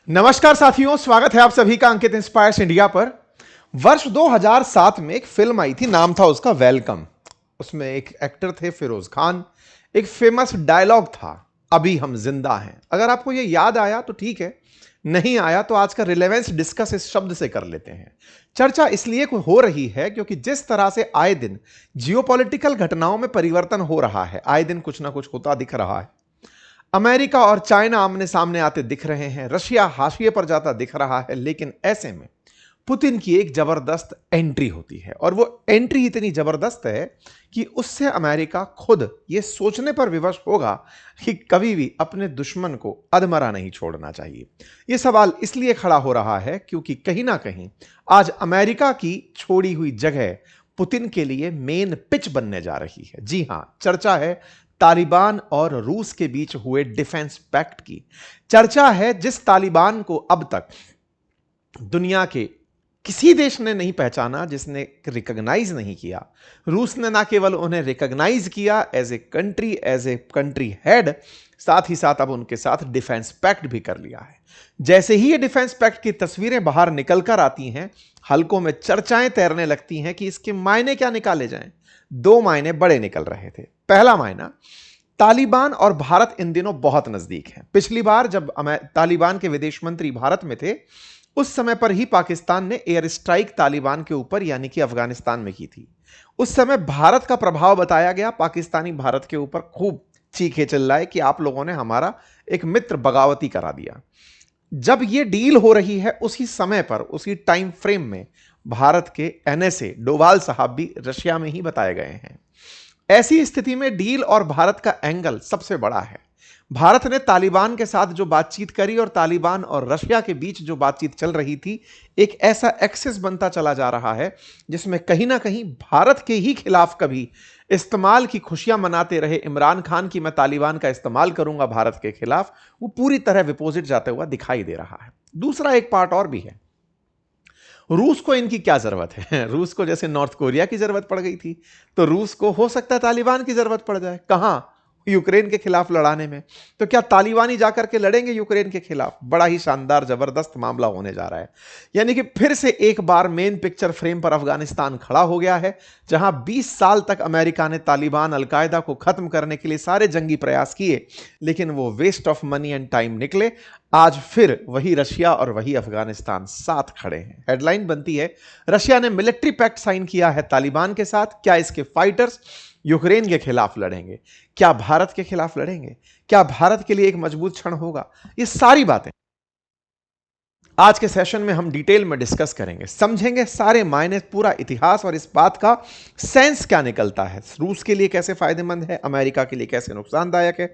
नमस्कार साथियों, स्वागत है आप सभी का अंकित इंस्पायर्स इंडिया पर। वर्ष 2007 में एक फिल्म आई थी, नाम था उसका वेलकम। उसमें एक एक्टर थे फिरोज खान। एक फेमस डायलॉग था, अभी हम जिंदा हैं। अगर आपको ये याद आया तो ठीक है, नहीं आया तो आज का रिलेवेंस डिस्कस इस शब्द से कर लेते हैं। चर्चा इसलिए हो रही है क्योंकि जिस तरह से आए दिन जियोपॉलिटिकल घटनाओं में परिवर्तन हो रहा है, आए दिन कुछ ना कुछ होता दिख रहा है। अमेरिका और चाइना आमने सामने आते दिख रहे हैं, रशिया हाशिए पर जाता दिख रहा है। लेकिन ऐसे में पुतिन की एक जबरदस्त एंट्री होती है, और वो एंट्री इतनी जबरदस्त है कि उससे अमेरिका खुद ये सोचने पर विवश होगा कि कभी भी अपने दुश्मन को अधमरा नहीं छोड़ना चाहिए। ये सवाल इसलिए खड़ा हो रहा है क्योंकि कहीं ना कहीं आज अमेरिका की छोड़ी हुई जगह पुतिन के लिए मेन पिच बनने जा रही है। जी हां, चर्चा है तालिबान और रूस के बीच हुए डिफेंस पैक्ट की। चर्चा है जिस तालिबान को अब तक दुनिया के किसी देश ने नहीं पहचाना, जिसने रिकॉग्नाइज नहीं किया। रूस ने ना केवल उन्हें रिकॉग्नाइज किया एज ए कंट्री हेड, साथ ही साथ अब उनके साथ डिफेंस पैक्ट भी कर लिया है। जैसे ही ये डिफेंस पैक्ट की तस्वीरें बाहर निकलकर आती हैं, हलकों में चर्चाएं तैरने लगती हैं कि इसके मायने क्या निकाले जाएं। दो मायने बड़े निकल रहे थे। पहला मायना, तालिबान और भारत इन दिनों बहुत नजदीक हैं। पिछली बार जब तालिबान के विदेश मंत्री भारत में थे, उस समय पर ही पाकिस्तान ने एयर स्ट्राइक तालिबान के ऊपर यानी कि अफगानिस्तान में की थी। उस समय भारत का प्रभाव बताया गया। पाकिस्तानी भारत के ऊपर खूब चीखे चिल्लाए कि आप लोगों ने हमारा एक मित्र बगावती करा दिया। जब यह डील हो रही है, उसी समय पर उसी टाइम फ्रेम में भारत के एनएसए डोभाल साहब भी रशिया में ही बताए गए हैं। ऐसी स्थिति में डील और भारत का एंगल सबसे बड़ा है। भारत ने तालिबान के साथ जो बातचीत करी और तालिबान और रशिया के बीच जो बातचीत चल रही थी, एक ऐसा एक्सेस बनता चला जा रहा है जिसमें कहीं ना कहीं भारत के ही खिलाफ कभी इस्तेमाल की खुशियां मनाते रहे इमरान खान की मैं तालिबान का इस्तेमाल करूंगा भारत के खिलाफ, वो पूरी तरह विपोजिट जाते हुआ दिखाई दे रहा है। दूसरा एक पार्ट और भी है, रूस को इनकी क्या जरूरत है। रूस को जैसे नॉर्थ कोरिया की जरूरत पड़ गई थी, तो रूस को हो सकता है तालिबान की जरूरत पड़ जाए। कहां? यूक्रेन के खिलाफ लड़ाने में। तो क्या तालिबानी जाकर के लड़ेंगे यूक्रेन के खिलाफ? बड़ा ही शानदार जबरदस्त मामला होने जा रहा है। यानी कि फिर से एक बार मेन पिक्चर फ्रेम पर अफगानिस्तान खड़ा हो गया है, जहां 20 साल तक अमेरिका ने तालिबान अलकायदा को खत्म करने के लिए सारे जंगी प्रयास किए, लेकिन वो waste of money and time निकले। आज फिर वही रशिया और वही अफगानिस्तान साथ खड़े हैं। हेडलाइन बनती है, रशिया ने मिलिट्री पैक्ट साइन किया है तालिबान के साथ। क्या इसके फाइटर्स यूक्रेन के खिलाफ लड़ेंगे? क्या भारत के खिलाफ लड़ेंगे? क्या भारत के लिए एक मजबूत क्षण होगा? ये सारी बातें आज के सेशन में हम डिटेल में डिस्कस करेंगे, समझेंगे सारे मायने, पूरा इतिहास और इस बात का सेंस क्या निकलता है। रूस के लिए कैसे फायदेमंद है, अमेरिका के लिए कैसे नुकसानदायक है,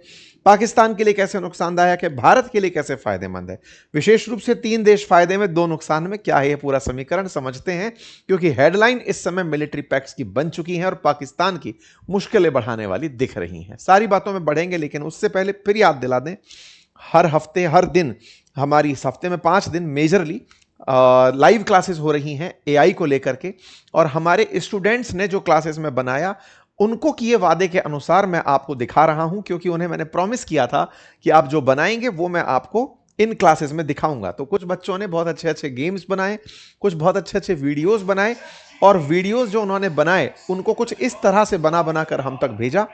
पाकिस्तान के लिए कैसे नुकसानदायक है, भारत के लिए कैसे फायदेमंद है। विशेष रूप से 3 देश फायदे में, 2 नुकसान में। क्या है ये पूरा समीकरण, समझते हैं। क्योंकि हेडलाइन इस समय मिलिट्री पैक्ट्स की बन चुकी है और पाकिस्तान की मुश्किलें बढ़ाने वाली दिख रही हैं। सारी बातों में बढ़ेंगे, लेकिन उससे पहले फिर याद दिला दें, हर हफ्ते हर दिन हमारी, इस हफ्ते में 5 दिन मेजरली लाइव क्लासेस हो रही हैं एआई को लेकर के। और हमारे स्टूडेंट्स ने जो क्लासेस में बनाया, उनको किए वादे के अनुसार मैं आपको दिखा रहा हूं, क्योंकि उन्हें मैंने प्रॉमिस किया था कि आप जो बनाएंगे वो मैं आपको इन क्लासेस में दिखाऊंगा। तो कुछ बच्चों ने बहुत अच्छे अच्छे गेम्स बनाए, कुछ बहुत अच्छे अच्छे वीडियोस बनाए, और वीडियोस जो उन्होंने बनाए उनको कुछ इस तरह से बना बनाकर हम तक भेजा।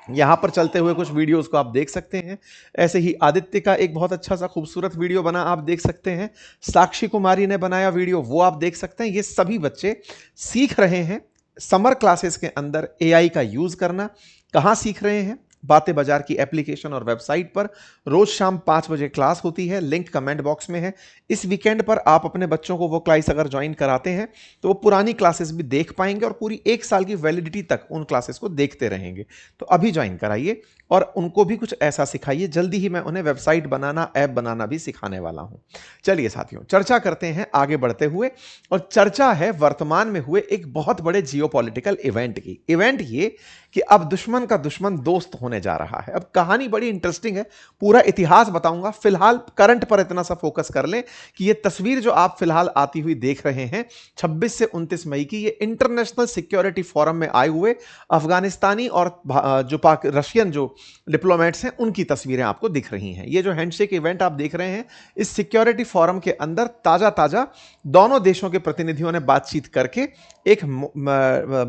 यहां पर चलते हुए कुछ वीडियोस को आप देख सकते हैं। ऐसे ही आदित्य का एक बहुत अच्छा सा खूबसूरत वीडियो बना, आप देख सकते हैं। साक्षी कुमारी ने बनाया वीडियो, वो आप देख सकते हैं। ये सभी बच्चे सीख रहे हैं समर क्लासेस के अंदर एआई का यूज करना। कहां सीख रहे हैं? बातें बाजार की एप्लीकेशन और वेबसाइट पर रोज शाम 5 बजे क्लास होती है, लिंक कमेंट बॉक्स में है। इस वीकेंड पर आप अपने बच्चों को वो क्लास अगर ज्वाइन कराते हैं तो वो पुरानी क्लासेस भी देख पाएंगे और पूरी 1 साल की वैलिडिटी तक उन क्लासेस को देखते रहेंगे। तो अभी ज्वाइन कराइए और उनको भी कुछ ऐसा सिखाइए। जल्दी ही मैं उन्हें वेबसाइट बनाना, ऐप बनाना भी सिखाने वाला हूं। चलिए साथियों, चर्चा करते हैं आगे बढ़ते हुए। और चर्चा है वर्तमान में हुए एक बहुत बड़े जियोपॉलिटिकल इवेंट की। इवेंट ये कि अब दुश्मन का दुश्मन दोस्त होने जा रहा है। अब कहानी बड़ी इंटरेस्टिंग है, पूरा इतिहास बताऊंगा। फिलहाल करंट पर इतना सा फोकस कर लें कि ये तस्वीर जो आप फिलहाल आती हुई देख रहे हैं 26 से 29 मई की, ये इंटरनेशनल सिक्योरिटी फोरम में आए हुए अफगानिस्तानी और जो रशियन जो डिप्लोमेट्स हैं उनकी तस्वीरें आपको दिख रही हैं। ये जो हैंडशेक इवेंट आप देख रहे हैं, इस सिक्योरिटी फोरम के अंदर ताजा ताजा दोनों देशों के प्रतिनिधियों ने बातचीत करके एक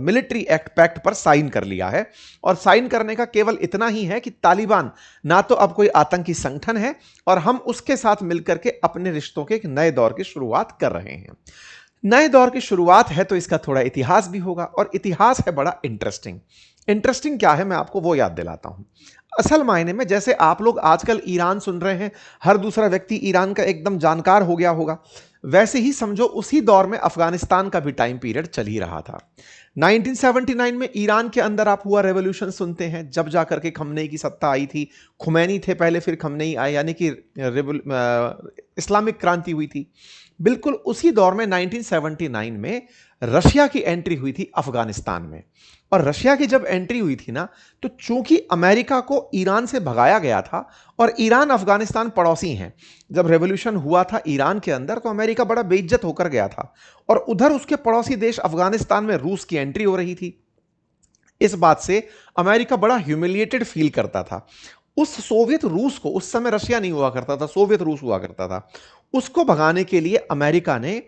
मिलिट्री एक्ट पैक्ट पर साइन कर लिया है। और साइन करने का केवल इतना ही है कि तालिबान ना तो अब कोई आतंकी संगठन है और हम उसके साथ मिलकर के अपने रिश्तों के एक नए दौर की शुरुआत कर रहे हैं। नए दौर की शुरुआत है तो इसका थोड़ा इतिहास भी होगा, और इतिहास है बड़ा इंटरेस्टिंग क्या है मैं आपको वो याद दिलाता हूं। असल मायने में जैसे आप लोग आजकल ईरान सुन रहे हैं, हर दूसरा व्यक्ति ईरान का एकदम जानकार हो गया होगा, वैसे ही समझो उसी दौर में अफगानिस्तान का भी टाइम पीरियड चल ही रहा था। 1979 में ईरान के अंदर आप हुआ रेवोल्यूशन सुनते हैं, जब जाकर के खमनेई की सत्ता आई थी। खुमैनी थे पहले, फिर खमनेई आए, यानी कि इस्लामिक क्रांति हुई थी। बिल्कुल उसी दौर में 1979 में रशिया की एंट्री हुई थी अफगानिस्तान में। और रशिया की जब एंट्री हुई थी ना, तो चूंकि अमेरिका को ईरान से भगाया गया था और ईरान अफगानिस्तान पड़ोसी हैं, जब रेवोल्यूशन हुआ था ईरान के अंदर तो अमेरिका बड़ा बेइज्जत होकर गया था। और उधर उसके पड़ोसी देश अफगानिस्तान में रूस की एंट्री हो रही थी। इस बात से अमेरिका बड़ा ह्यूमिलिएटेड फील करता था। उस सोवियत रूस को, उस समय रशिया नहीं हुआ करता था, सोवियत रूस हुआ करता था, उसको भगाने के लिए अमेरिका ने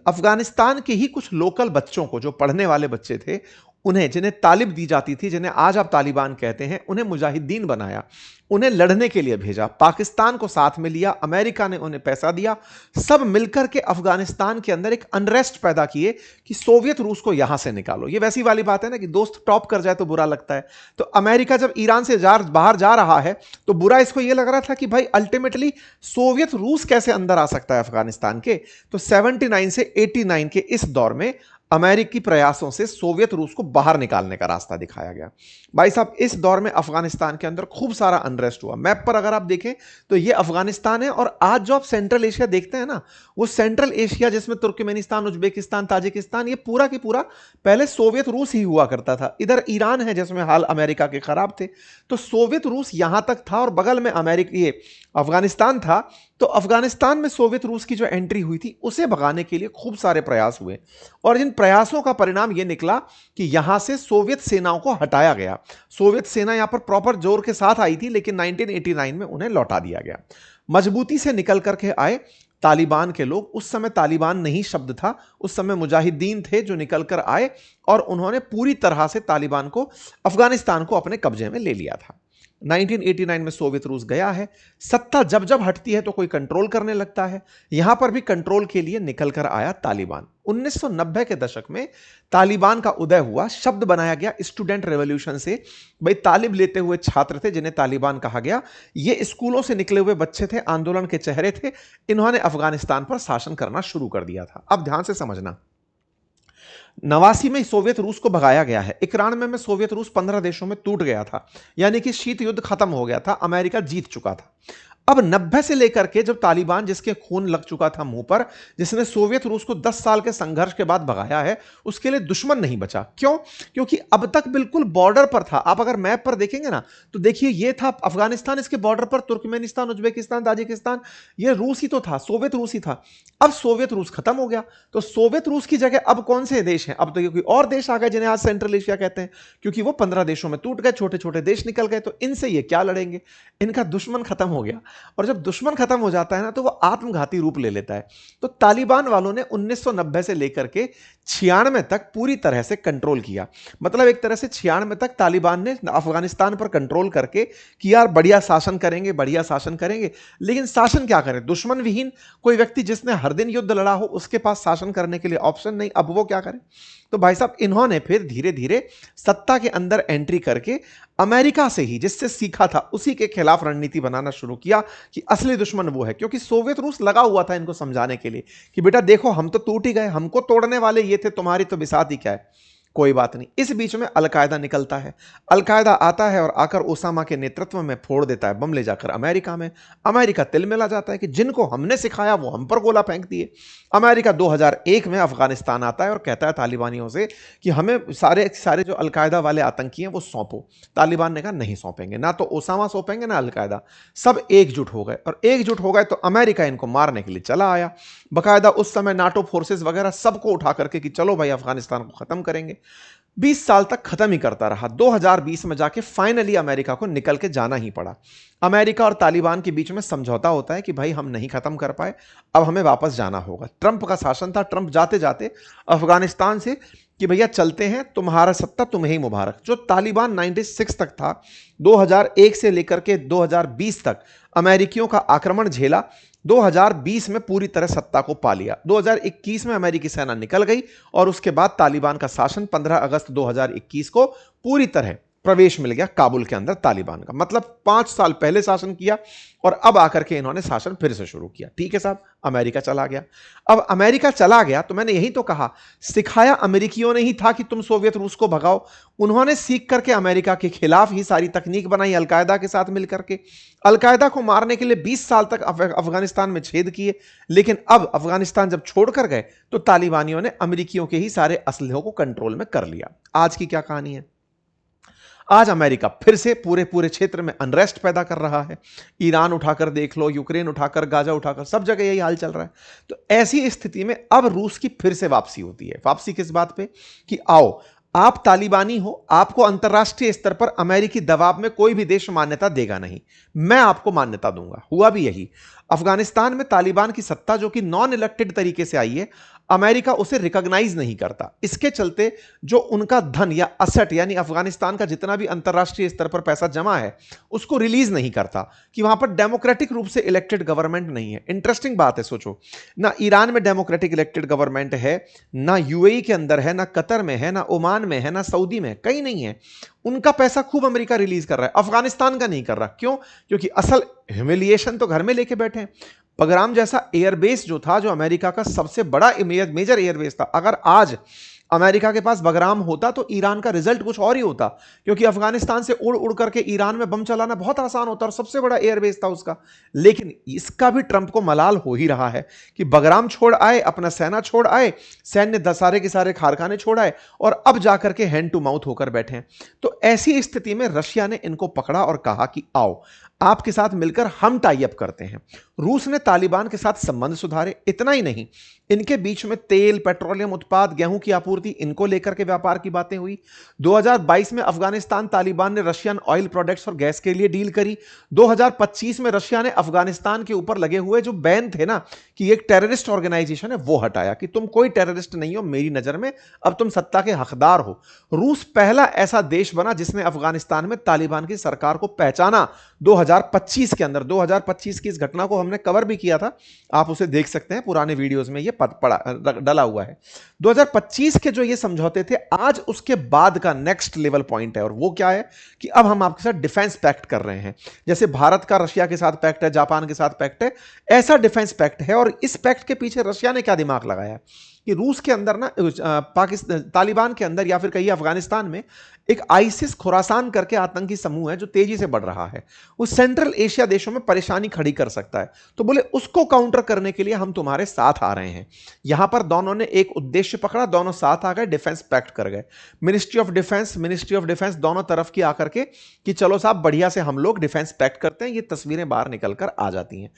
अफगानिस्तान के ही कुछ लोकल बच्चों को, जो पढ़ने वाले बच्चे थे, उन्हें, जिन्हें तालिब दी जाती थी, जिन्हें आज आप तालिबान कहते हैं, उन्हें मुजाहिदीन बनाया, उन्हें लड़ने के लिए भेजा। पाकिस्तान को साथ में लिया, अमेरिका ने उन्हें पैसा दिया, सब मिलकर के अफगानिस्तान के अंदर एक अनरेस्ट पैदा किए कि सोवियत रूस को यहां से निकालो। ये वैसी वाली बात है ना कि दोस्त टॉप कर जाए तो बुरा लगता है। तो अमेरिका जब ईरान से बाहर जा रहा है तो बुरा इसको यह लग रहा था कि भाई अल्टीमेटली सोवियत रूस कैसे अंदर आ सकता है अफगानिस्तान के। तो 79 से 89 के इस दौर में अमेरिकी प्रयासों से सोवियत रूस को बाहर निकालने का रास्ता दिखाया गया। भाई साहब, इस दौर में अफगानिस्तान के अंदर खूब सारा अनरेस्ट हुआ। मैप पर अगर आप देखें तो ये अफगानिस्तान है, और आज जो आप सेंट्रल एशिया देखते हैं ना, वो सेंट्रल एशिया जिसमें तुर्कमेनिस्तान, उज्बेकिस्तान, ताजिकिस्तान, ये पूरा की पूरा पहले सोवियत रूस ही हुआ करता था। इधर ईरान है जिसमें हाल अमेरिका के खराब थे। तो सोवियत रूस यहां तक था और बगल में अमेरिका, ये अफगानिस्तान था। तो अफगानिस्तान में सोवियत रूस की जो एंट्री हुई थी उसे भगाने के लिए खूब सारे प्रयास हुए, और इन प्रयासों का परिणाम यह निकला कि यहां से सोवियत सेनाओं को हटाया गया। सोवियत सेना यहां पर प्रॉपर जोर के साथ आई थी, लेकिन 1989 में उन्हें लौटा दिया गया। मजबूती से निकल करके आए तालिबान के लोग। उस समय तालिबान नहीं शब्द था, उस समय मुजाहिदीन थे जो निकल कर आए, और उन्होंने पूरी तरह से तालिबान को, अफगानिस्तान को अपने कब्जे में ले लिया था। 1989 में सोवियत रूस गया है। सत्ता जब जब हटती है तो कोई कंट्रोल करने लगता है। यहां पर भी कंट्रोल के लिए निकल कर आया तालिबान। 1990 के दशक में तालिबान का उदय हुआ। शब्द बनाया गया स्टूडेंट रेवोल्यूशन से। भाई, तालिब लेते हुए छात्र थे जिन्हें तालिबान कहा गया। ये स्कूलों से निकले हुए बच्चे थे, आंदोलन के चेहरे थे। इन्होंने अफगानिस्तान पर शासन करना शुरू कर दिया था। अब ध्यान से समझना, 89 में सोवियत रूस को भगाया गया है। 91 में सोवियत रूस 15 देशों में टूट गया था, यानी कि शीत युद्ध खत्म हो गया था, अमेरिका जीत चुका था। अब 90 से लेकर के जब तालिबान, जिसके खून लग चुका था मुंह पर, जिसने सोवियत रूस को 10 साल के संघर्ष के बाद भगाया है, उसके लिए दुश्मन नहीं बचा। क्यों? क्योंकि अब तक बिल्कुल बॉर्डर पर था। आप अगर मैप पर देखेंगे ना तो देखिए, ये था अफगानिस्तान, इसके बॉर्डर पर तुर्कमेनिस्तान, उज्बेकिस्तान, ताजिकिस्तान, ये रूस ही तो था, सोवियत रूस ही था। अब सोवियत रूस खत्म हो गया, तो सोवियत रूस की जगह अब कौन से देश हैं? अब तो कोई और देश आ गए जिन्हें आज सेंट्रल एशिया कहते हैं, क्योंकि वो 15 देशों में टूट गए, छोटे छोटे देश निकल गए। तो इनसे ये क्या लड़ेंगे? इनका दुश्मन खत्म हो गया, और जब दुश्मन खत्म हो जाता है ना तो वो आत्मघाती रूप ले लेता है। तो तालिबान वालों ने 1990 से लेकर के 96 तक पूरी तरह से कंट्रोल किया। मतलब एक तरह से 96 तक तालिबान ने अफगानिस्तान पर कंट्रोल करके कि यार बढ़िया शासन करेंगे, बढ़िया शासन करेंगे। लेकिन शासन क्या करें? दुश्मन विहीन कोई व्यक्ति जिसने हर दिन युद्ध लड़ा हो, उसके पास शासन करने के लिए ऑप्शन नहीं। अब वो क्या करें? तो भाई साहब, इन्होंने फिर धीरे धीरे सत्ता के अंदर एंट्री करके अमेरिका से ही, जिससे सीखा था, उसी के खिलाफ रणनीति बनाना शुरू किया कि असली दुश्मन वो है। क्योंकि सोवियत रूस लगा हुआ था इनको समझाने के लिए कि बेटा देखो, हम तो टूट ही गए, हमको तोड़ने वाले ये थे, तुम्हारी तो बिसात ही क्या है, कोई बात नहीं। इस बीच में अलकायदा निकलता है। अलकायदा आता है और आकर ओसामा के नेतृत्व में फोड़ देता है बम ले जाकर अमेरिका में। अमेरिका तिलमिला जाता है कि जिनको हमने सिखाया वो हम पर गोला फेंक दिए। अमेरिका 2001 में अफगानिस्तान आता है और कहता है तालिबानियों से कि हमें सारे जो अलकायदा वाले आतंकी हैं वो सौंपो। तालिबान ने कहा नहीं सौंपेंगे, ना तो ओसामा सौंपेंगे ना अलकायदा। सब एकजुट हो गए, और एकजुट हो गए तो अमेरिका इनको मारने के लिए चला आया। बकायदा उस समय नाटो फोर्सेस वगैरह सबको उठा करके कि चलो भाई अफगानिस्तान को खत्म करेंगे। 20 साल तक खत्म ही करता रहा। 2020 में जाके फाइनली अमेरिका को निकल के जाना ही पड़ा। अमेरिका और तालिबान के बीच में समझौता होता है कि भाई हम नहीं खत्म कर पाए, अब हमें वापस जाना होगा। ट्रंप का शासन था, ट्रंप जाते जाते अफगानिस्तान से कि भैया चलते हैं, तुम्हारा सत्ता तुम्हें ही मुबारक। जो तालिबान 96 तक था, 2001 से लेकर के 2020 तक अमेरिकियों का आक्रमण झेला, 2020 में पूरी तरह सत्ता को पा लिया। 2021 में अमेरिकी सेना निकल गई और उसके बाद तालिबान का शासन 15 अगस्त 2021 को पूरी तरह प्रवेश मिल गया काबुल के अंदर तालिबान का। मतलब 5 साल पहले शासन किया और अब आकर के इन्होंने शासन फिर से शुरू किया। ठीक है साहब, अमेरिका चला गया। अब अमेरिका चला गया तो मैंने यही तो कहा, सिखाया अमेरिकियों ने ही था कि तुम सोवियत रूस को भगाओ। उन्होंने सीख करके अमेरिका के खिलाफ ही सारी तकनीक बनाई अलकायदा के साथ मिलकर के। अलकायदा को मारने के लिए 20 साल तक अफगानिस्तान में छेद किए, लेकिन अब अफगानिस्तान जब छोड़कर गए तो तालिबानियों ने अमेरिकियों के ही सारे असलहों को कंट्रोल में कर लिया। आज की क्या कहानी है? आज अमेरिका फिर से पूरे पूरे क्षेत्र में अनरेस्ट पैदा कर रहा है। ईरान उठाकर देख लो, यूक्रेन उठाकर, गाजा उठाकर, सब जगह यही हाल चल रहा है। तो ऐसी स्थिति में अब रूस की फिर से वापसी होती है। वापसी किस बात पे? कि आओ, आप तालिबानी हो, आपको अंतरराष्ट्रीय स्तर पर अमेरिकी दबाव में कोई भी देश मान्यता देगा नहीं, मैं आपको मान्यता दूंगा। हुआ भी यही। अफगानिस्तान में तालिबान की सत्ता जो कि नॉन इलेक्टेड तरीके से आई है, अमेरिका उसे रिकॉग्नाइज नहीं करता। इसके चलते जो उनका धन या असेट, यानी अफगानिस्तान का जितना भी अंतरराष्ट्रीय स्तर पर पैसा जमा है, उसको रिलीज नहीं करता कि वहां पर डेमोक्रेटिक रूप से इलेक्टेड गवर्नमेंट नहीं है। इंटरेस्टिंग बात है, सोचो ना, ईरान में डेमोक्रेटिक इलेक्टेड गवर्नमेंट है, ना यूएई के अंदर है, ना कतर में है, ना ओमान में है, ना सऊदी में, कहीं नहीं है। उनका पैसा खूब अमेरिका रिलीज कर रहा है, अफगानिस्तान का नहीं कर रहा। क्यों? क्योंकि असल ह्यूमिलिएशन तो घर में लेके बैठे हैं। बगराम जैसा एयरबेस जो था, जो अमेरिका का सबसे बड़ा मेजर एयरबेस था, अगर आज अमेरिका के पास बगराम होता तो ईरान का रिजल्ट कुछ और ही होता, क्योंकि अफगानिस्तान से उड़ उड़ करके ईरान में बम चलाना बहुत आसान होता और सबसे बड़ा एयरबेस था उसका। लेकिन इसका भी ट्रंप को मलाल हो ही रहा है कि बगराम छोड़ आए, अपना सेना छोड़ आए, सैन्य दसारे के सारे कारखाने छोड़ आए और अब जाकर के हैंड टू माउथ होकर बैठे हैं। तो ऐसी स्थिति में रशिया ने इनको पकड़ा और कहा कि आओ, आपके साथ मिलकर हम टाई अप करते हैं। रूस ने तालिबान के साथ संबंध सुधारे। इतना ही नहीं, इनके बीच में तेल, पेट्रोलियम उत्पाद, गेहूं की आपूर्ति, इनको लेकर के व्यापार की बातें हुई। 2022 में अफगानिस्तान तालिबान ने रशियन ऑयल प्रोडक्ट्स और गैस के लिए डील करी। 2025 में रशिया ने अफगानिस्तान के ऊपर लगे हुए जो बैन थे ना कि एक टेररिस्ट ऑर्गेनाइजेशन है, वो हटाया कि तुम कोई टेररिस्ट नहीं हो मेरी नजर में, अब तुम सत्ता के हकदार हो। रूस पहला ऐसा देश बना जिसने अफगानिस्तान में तालिबान की सरकार को पहचाना 2025 के अंदर। 2025 की इस घटना को हमने कवर भी किया था, आप उसे देख सकते हैं, पुराने वीडियोस में ये डला हुआ है। 2025 के जो ये समझौते थे, आज उसके बाद का नेक्स्ट लेवल पॉइंट है, और वो क्या है कि अब हम आपके साथ डिफेंस पैक्ट कर रहे हैं। जैसे भारत का रशिया के साथ पैक्ट है, जापान के साथ पैक्ट है, ऐसा डिफेंस पैक्ट है। और इस पैक्ट के पीछे रशिया ने क्या दिमाग लगाया कि रूस के अंदर ना, पाकिस्तान, तालिबान के अंदर, या फिर कहिए अफगानिस्तान में एक आईसिस खुरासान करके आतंकी समूह है जो तेजी से बढ़ रहा है। वो सेंट्रल एशिया देशों में परेशानी खड़ी कर सकता है। तो बोले उसको काउंटर करने के लिए हम तुम्हारे साथ आ रहे हैं। यहां पर दोनों ने एक उद्देश्य पकड़ा, दोनों साथ आ गए, डिफेंस पैक्ट कर गए। मिनिस्ट्री ऑफ डिफेंस दोनों तरफ की आकर के कि चलो साहब बढ़िया से हम लोग डिफेंस पैक्ट करते हैं। ये तस्वीरें बाहर निकल कर आ जाती हैं।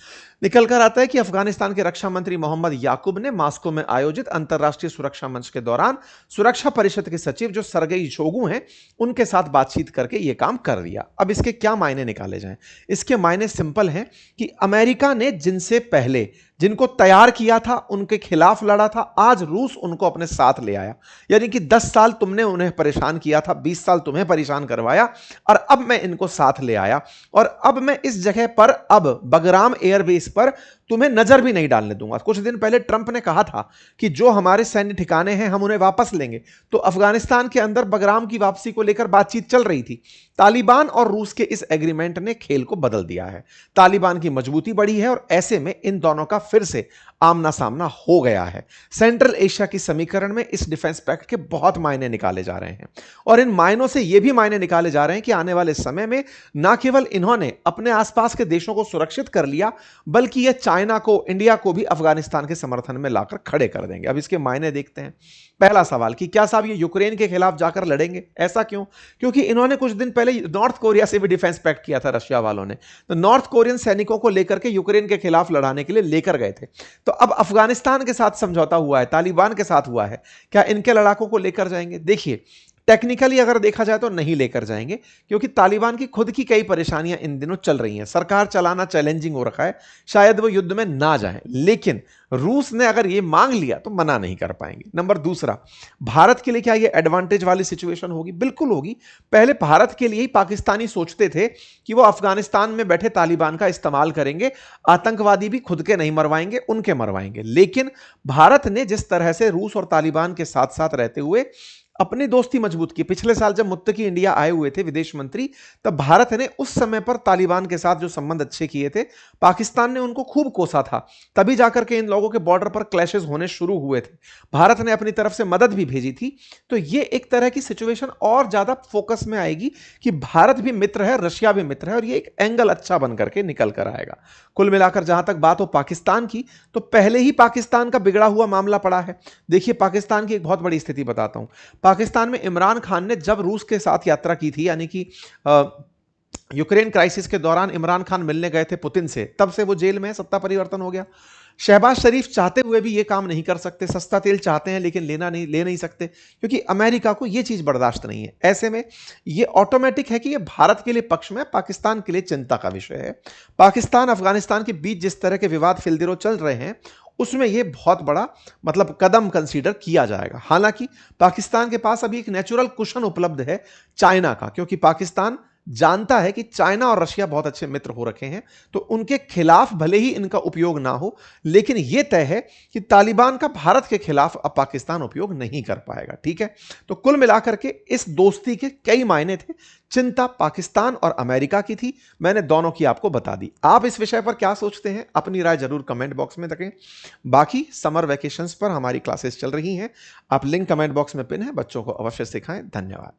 निकल कर आता है कि अफगानिस्तान के रक्षा मंत्री मोहम्मद याकूब ने मॉस्को में आयोजित अंतरराष्ट्रीय सुरक्षा मंच के दौरान सुरक्षा परिषद के सचिव जो सरगेई शोगु हैं, उनके साथ बातचीत करके यह काम कर दिया। अब इसके क्या मायने निकाले जाएं? इसके मायने सिंपल हैं कि अमेरिका ने जिनसे पहले, जिनको तैयार किया था, उनके खिलाफ लड़ा था, आज रूस उनको अपने साथ ले आया। यानी कि 10 साल तुमने उन्हें परेशान किया था, 20 साल तुम्हें परेशान करवाया, और अब मैं इनको साथ ले आया, और अब मैं इस जगह पर, अब बगराम एयरबेस पर तुम्हें नजर भी नहीं डालने दूंगा। कुछ दिन पहले ट्रंप ने कहा था कि जो हमारे सैन्य ठिकाने हैं हम उन्हें वापस लेंगे। तो अफगानिस्तान के अंदर बगराम की वापसी को लेकर बातचीत चल रही थी। तालिबान और रूस के इस एग्रीमेंट ने खेल को बदल दिया है। तालिबान की मजबूती बढ़ी है और ऐसे में इन दोनों का फिर से आमना सामना हो गया है। सेंट्रल एशिया की समीकरण में इस डिफेंस पैक्ट के बहुत मायने निकाले जा रहे हैं, और इन मायनों से यह भी मायने निकाले जा रहे हैं कि आने वाले समय में न केवल इन्होंने अपने आसपास के देशों को सुरक्षित कर लिया, बल्कि यह चाइना को, इंडिया को भी अफगानिस्तान के समर्थन में लाकर खड़े कर देंगे। अब इसके मायने देखते हैं। पहला सवाल कि क्या साहब ये यूक्रेन के खिलाफ जाकर लड़ेंगे? ऐसा क्यों? क्योंकि इन्होंने कुछ दिन पहले नॉर्थ कोरिया से भी डिफेंस पैक्ट किया था रशिया वालों ने। तो नॉर्थ कोरियन सैनिकों को लेकर के यूक्रेन के खिलाफ लड़ाने के लिए लेकर गए थे। तो अब अफगानिस्तान के साथ समझौता हुआ है, तालिबान के साथ हुआ है, क्या इनके लड़ाकों को लेकर जाएंगे? देखिए, टेक्निकली अगर देखा जाए तो नहीं लेकर जाएंगे, क्योंकि तालिबान की खुद की कई परेशानियां इन दिनों चल रही हैं, सरकार चलाना चैलेंजिंग हो रखा है, शायद वो युद्ध में ना जाएं, लेकिन रूस ने अगर ये मांग लिया तो मना नहीं कर पाएंगे। नंबर दूसरा, भारत के लिए क्या ये एडवांटेज वाली सिचुएशन होगी? बिल्कुल होगी। पहले भारत के लिए ही पाकिस्तानी सोचते थे कि वो अफगानिस्तान में बैठे तालिबान का इस्तेमाल करेंगे, आतंकवादी भी खुद के नहीं मरवाएंगे, उनके मरवाएंगे। लेकिन भारत ने जिस तरह से रूस और तालिबान के साथ साथ रहते हुए अपनी दोस्ती मजबूत की, पिछले साल जब मुत्तकी इंडिया आए हुए थे विदेश मंत्री, तब भारत ने उस समय पर तालिबान के साथ जो संबंध अच्छे किए थे, पाकिस्तान ने उनको खूब कोसा था, तभी जाकर के इन लोगों के बॉर्डर पर क्लैशेस होने शुरू हुए थे। भारत ने अपनी तरफ से मदद भी भेजी थी। तो ये एक तरह की सिचुएशन और ज्यादा फोकस में आएगी कि भारत भी मित्र है, रशिया भी मित्र है, और ये एक एंगल अच्छा बन करके निकल कर आएगा। कुल मिलाकर जहां तक बात हो पाकिस्तान की, तो पहले ही पाकिस्तान का बिगड़ा हुआ मामला पड़ा है। देखिए, पाकिस्तान की एक बहुत बड़ी स्थिति बताता हूं। पाकिस्तान में इमरान खान ने जब रूस के साथ यात्रा की थी, यानी कि यूक्रेन क्राइसिस के दौरान इमरान खान मिलने गए थे पुतिन से, तब से वो जेल में है, सत्ता परिवर्तन हो गया। शहबाज शरीफ चाहते हुए भी ये काम नहीं कर सकते, सस्ता तेल चाहते हैं लेकिन ले नहीं सकते, क्योंकि अमेरिका को ये चीज बर्दाश्त नहीं है। ऐसे में ये ऑटोमेटिक है कि ये भारत के लिए पक्ष में, पाकिस्तान के लिए चिंता का विषय है। पाकिस्तान अफगानिस्तान के बीच जिस तरह के विवाद फिलदिरों चल रहे हैं, उसमें यह बहुत बड़ा मतलब कदम कंसीडर किया जाएगा। हालांकि पाकिस्तान के पास अभी एक नेचुरल कुशन उपलब्ध है चाइना का, क्योंकि पाकिस्तान जानता है कि चाइना और रशिया बहुत अच्छे मित्र हो रखे हैं, तो उनके खिलाफ भले ही इनका उपयोग ना हो, लेकिन यह तय है कि तालिबान का भारत के खिलाफ अब पाकिस्तान उपयोग नहीं कर पाएगा। ठीक है, तो कुल मिलाकर के इस दोस्ती के कई मायने थे। चिंता पाकिस्तान और अमेरिका की थी, मैंने दोनों की आपको बता दी। आप इस विषय पर क्या सोचते हैं, अपनी राय जरूर कमेंट बॉक्स में रखें। बाकी समर वेकेशंस पर हमारी क्लासेस चल रही हैं, आप लिंक कमेंट बॉक्स में पिन है, बच्चों को अवश्य सिखाएं। धन्यवाद।